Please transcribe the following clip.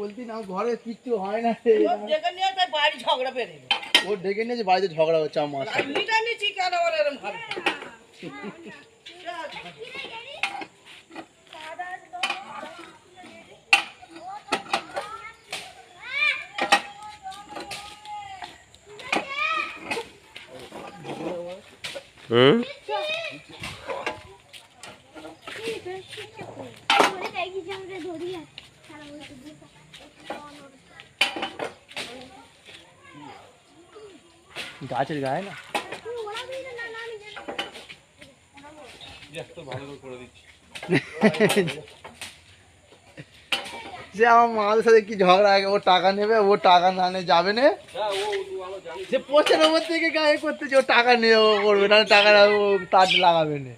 বলতি না ঘরে কিচ্ছু হয় না, ডেকে নিয়ে তাই বাড়ি ঝগড়া বেড়ে ও ডেকে নিয়েছে বাড়িতে ঝগড়া হচ্ছে আমার সাথে। মিটা নিচ্ছি কেন বলে এরকম ভাবে গাছের গায়ে না সে আমার মাদের সাথে কি ঝগড়া আগে, ও টাকা নেবে, ও টাকা না নিয়ে যাবে না, সে পোস্টের ওপর থেকে গায়ে করতেছে, ও টাকা নিয়ে ও করবে না, টাকা ও তার লাগাবে না।